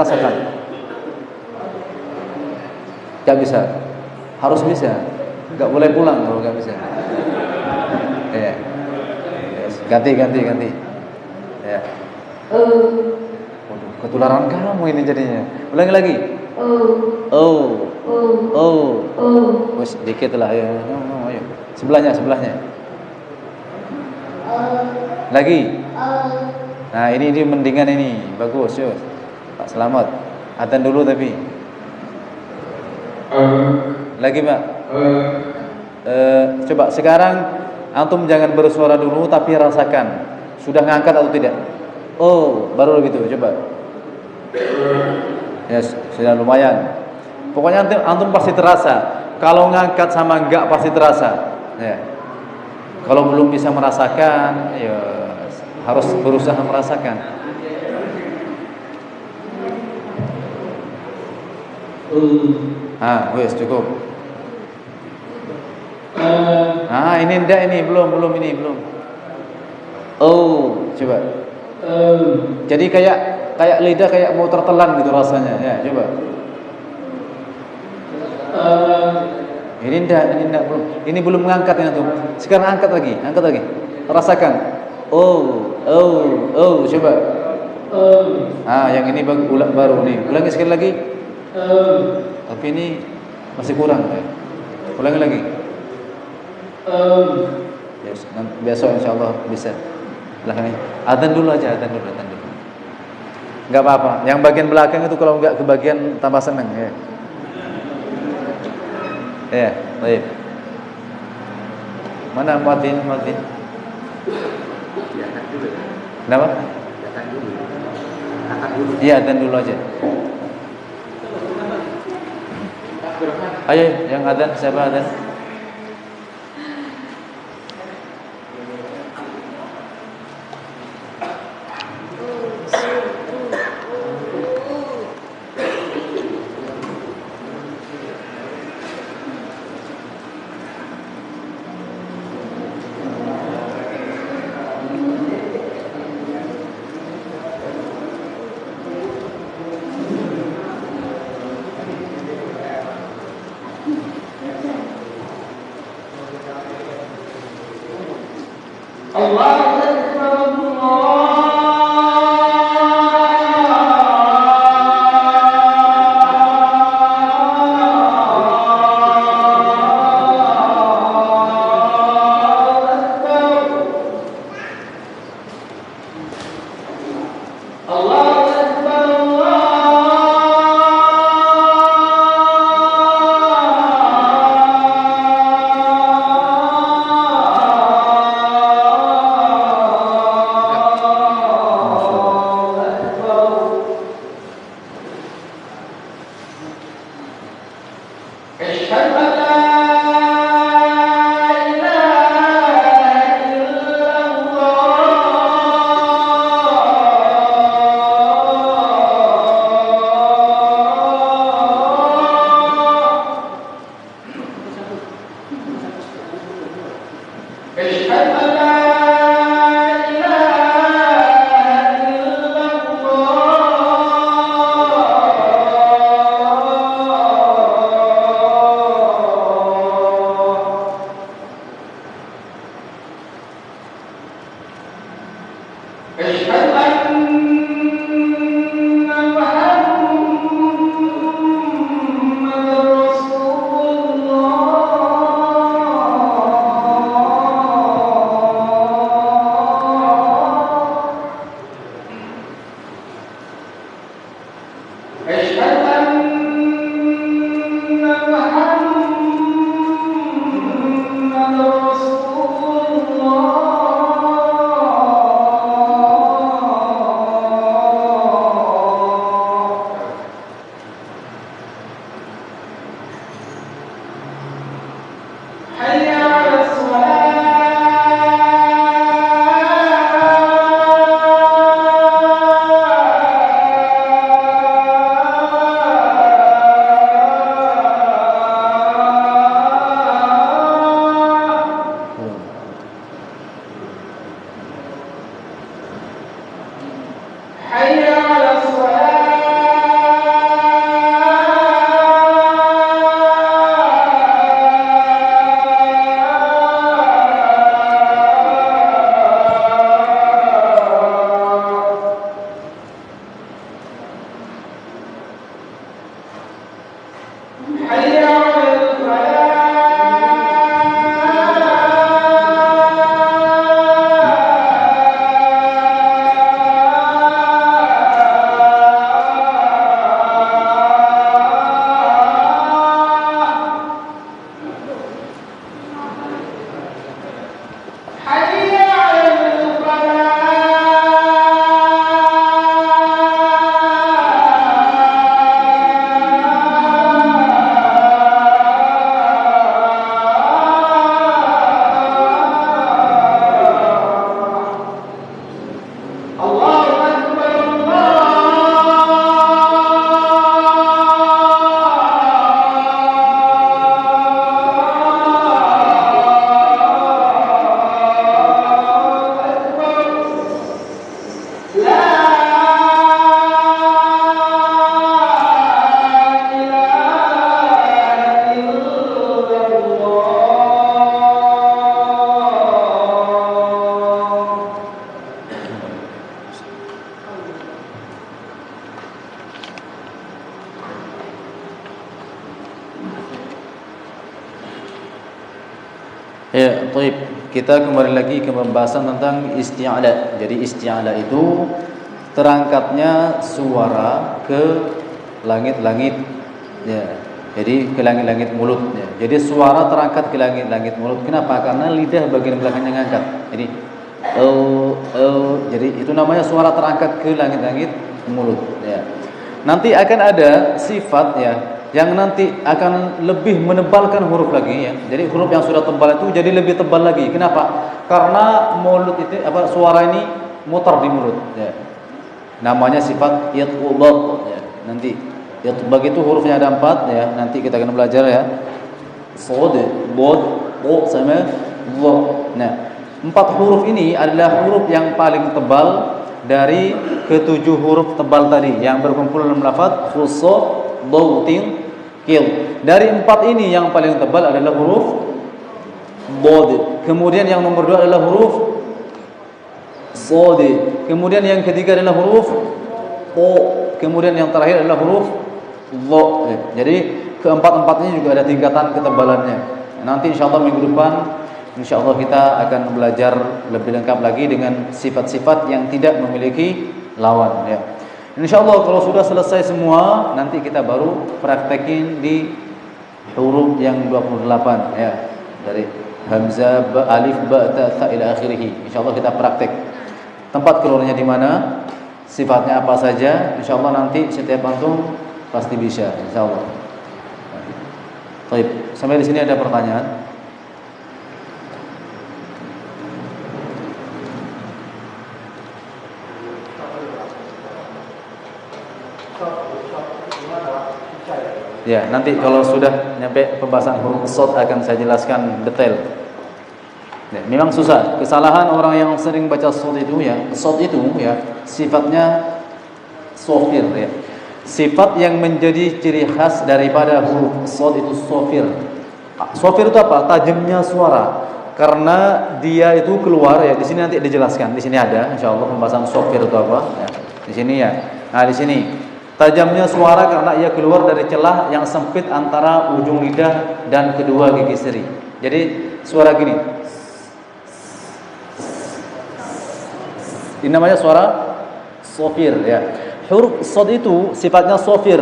Enggak bisa. Harus bisa. Enggak boleh pulang kalau enggak bisa. Ya. Ganti. Ya. Waduh, ketularan kamu ini jadinya. Ulangi lagi. Wes dikit lah ya. Ayo. Sebelahnya. Lagi. Nah, ini mendingan ini. Bagus, yuk. Pak Selamat. Adzan dulu tapi. Lagi, Pak. Coba sekarang antum jangan bersuara dulu tapi rasakan. Sudah ngangkat atau tidak? Baru begitu. Coba. Ya, sudah lumayan. Pokoknya antum pasti terasa. Kalau ngangkat sama enggak pasti terasa. Ya. Kalau belum bisa merasakan, ya harus berusaha merasakan. Wes cukup. Ini enggak, ini belum. Coba. Jadi kayak lidah kayak mau tertelan gitu rasanya. Ya, coba. Ini enggak belum. Ini belum ngangkat ini tuh. Sekarang angkat lagi. Rasakan. Coba. Yang ini baru nih. Ulangi sekali lagi. Tapi ini masih kurang ya. Ulangi lagi. Yes, besok insyaallah bisa. Belakang ini. Adzan dulu. Enggak apa-apa. Yang bagian belakang itu kalau enggak kebagian tambah senang ya. Ya, baik. Mana matiin? Kenapa? Iya, adzan dulu aja. Ayo, yang adzan siapa adzan? Ya, baik. Kita kembali lagi ke pembahasan tentang isti'ala. Jadi isti'ala itu terangkatnya suara ke langit-langit, ya. Jadi ke langit-langit mulut, ya. Jadi suara terangkat ke langit-langit mulut. Kenapa? Karena lidah bagian belakangnya ngangkat. Jadi jadi itu namanya suara terangkat ke langit-langit mulut, ya. Nanti akan ada sifat, ya, yang nanti akan lebih menebalkan huruf lagi, ya. Jadi huruf yang sudah tebal itu jadi lebih tebal lagi. Kenapa? Karena mulut itu suara ini mutar di mulut, ya. Namanya sifat yatbaq, ya. Nanti yatbaq itu hurufnya ada 4, ya. Nanti kita akan belajar, ya. Shad, bod, bo sama dha. Nah, 4 huruf ini adalah huruf yang paling tebal dari ke-7 huruf tebal tadi yang berkumpul dalam lafaz khussa, dautin, kil. Dari 4 ini yang paling tebal adalah huruf bod. Kemudian yang nomor 2 adalah huruf sad. Kemudian yang ketiga adalah huruf o. Kemudian yang terakhir adalah huruf dha. Jadi keempat-empatnya juga ada tingkatan ketebalannya. Nanti insyaallah minggu depan insyaallah kita akan belajar lebih lengkap lagi dengan sifat-sifat yang tidak memiliki lawan, ya. Insyaallah kalau sudah selesai semua, nanti kita baru praktekin di huruf yang 28, ya. Dari hamzah, ba, alif, ba, ta, tha ila akhirih. Insyaallah kita praktek. Tempat keluarnya di mana? Sifatnya apa saja? Insyaallah nanti setiap antum pasti bisa, insyaallah. Baik, sampai di sini ada pertanyaan? Ya, nanti kalau sudah nyampe pembahasan huruf shad akan saya jelaskan detail. Ya, memang susah. Kesalahan orang yang sering baca shad itu, ya, shad itu, ya, sifatnya shofir, ya. Sifat yang menjadi ciri khas daripada huruf shad itu shofir. Shofir itu apa? Tajamnya suara. Karena dia itu keluar, ya, di sini nanti dijelaskan. Di sini ada insyaallah pembahasan shofir itu apa, ya. Di sini, ya. Nah, di sini tajamnya suara karena ia keluar dari celah yang sempit antara ujung lidah dan kedua gigi seri. Jadi suara gini. Ini namanya suara shofir, ya. Huruf shad itu sifatnya shofir,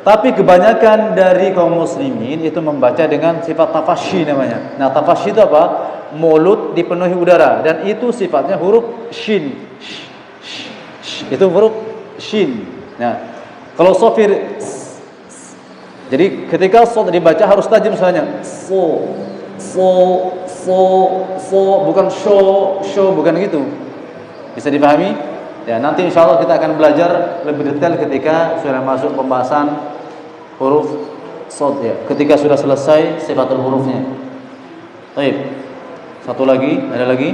tapi kebanyakan dari kaum muslimin itu membaca dengan sifat tafasyi namanya. Nah, tafasyi itu apa? Mulut dipenuhi udara, dan itu sifatnya huruf shin. Itu huruf shin. Nah, kalau shofir, jadi ketika shad dibaca harus tajam suaranya. Bukan sho, bukan gitu. Bisa dipahami? Ya, nanti insyaallah kita akan belajar lebih detail ketika sudah masuk pembahasan huruf shad, ya. Ketika sudah selesai sifatul hurufnya. Baik. Satu lagi, ada lagi?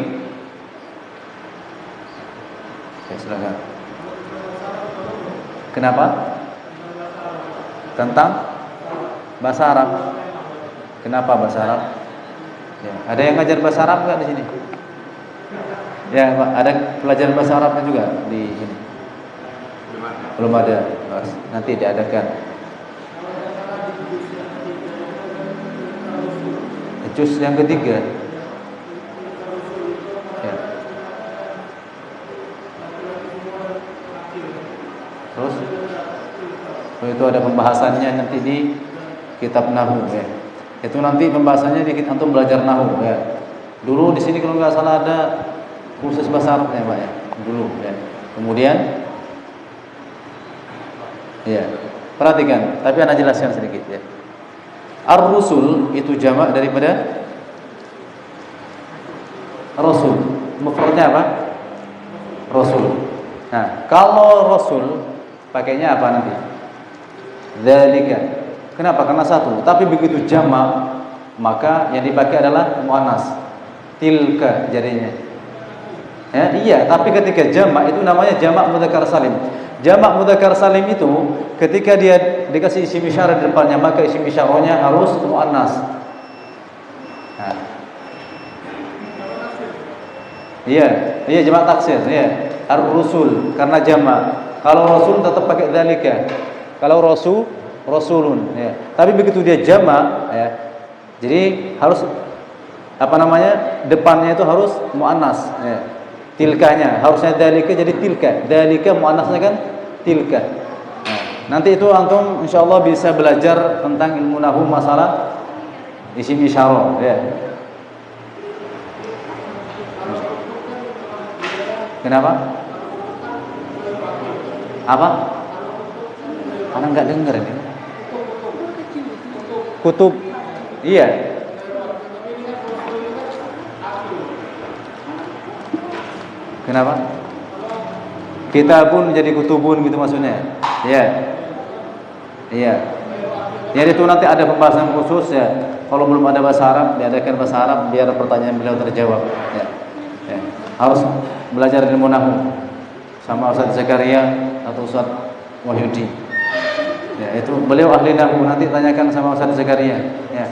Oke, silakan. Kenapa? Tentang bahasa Arab. Kenapa bahasa Arab? Ya, ada yang ngajar bahasa Arab enggak di sini? Ya, Pak, ada pelajaran bahasa Arabnya juga di sini. Belum ada. Nanti diadakan. juz yang ketiga. Ya. Terus itu ada pembahasannya nanti di kitab Nahwu ya. Itu nanti pembahasannya di antum belajar Nahwu ya. Dulu di sini kalau nggak salah ada kursus bahasa Arabnya Pak ya. Dulu ya. Kemudian ya, perhatikan, tapi ana jelaskan sedikit ya. Ar-rusul itu jamak daripada rasul. Mufradnya apa? Rasul. Nah, kalau rasul pakainya apa nanti? Dzalika. Kenapa? Karena satu. Tapi begitu jamak, maka yang dipakai adalah muannas. Tilka jadinya. Ya, iya, tapi ketika jamak itu namanya jamak mudzakkar salim. Jamak mudzakkar salim itu ketika dia dikasih isim isyarah di depannya, maka isim isyarahnya harus muannas. Nah. Iya, jamak taksir, iya. Ar-rusul karena jamak. Kalau rasul tetap pakai dzalika. Kalau rasulun ya. Tapi begitu dia jamak ya. Jadi harus apa namanya? Depannya itu harus muannas ya. Tilkanya harusnya dzalika jadi tilka. Dzalika muannasnya kan tilka. Nah, nanti itu antum insyaallah bisa belajar tentang ilmu nahwu masalah isim isyarah ya. Kenapa? Apa? Karena enggak dengar ini. Kutub. Iya. Kenapa? Kita pun menjadi kutubun gitu maksudnya. Iya. Iya. Jadi itu nanti ada pembahasan khusus ya. Kalau belum ada bahasa Arab, diadakan bahasa Arab biar pertanyaan beliau terjawab. Ya. Ya. Harus belajar ilmu nahwu sama Ustaz Zakaria atau Ustaz Wahyudi. Ya, itu beliau ahli nahwu, nanti tanyakan sama Ustaz Zakaria. Ya.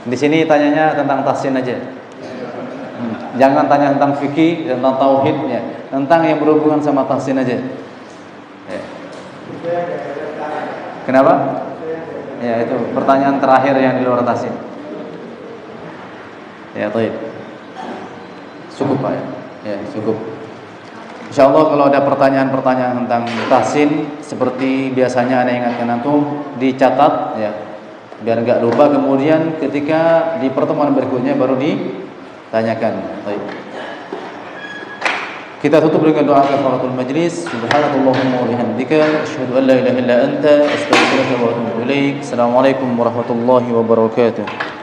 Di sini tanyanya tentang tahsin aja. Jangan tanya tentang fikih, tentang tauhid ya. Tentang yang berhubungan sama tahsin aja. Ya. Kenapa? Ya, itu pertanyaan terakhir yang di luar tahsin. Ya, baik. Cukup Pak ya. Ya, cukup. Insyaallah kalau ada pertanyaan-pertanyaan tentang tahsin seperti biasanya Anda ingatkan antum dicatat ya. Biar enggak lupa, kemudian ketika di pertemuan berikutnya baru ditanyakan. Baik. Kita tutup dengan doa kafaratul majlis. Subhanallahumma wa bihamdika asyhadu an la ilaha illa anta astaghfiruka wa atubu ilaik. Assalamualaikum warahmatullahi wabarakatuh.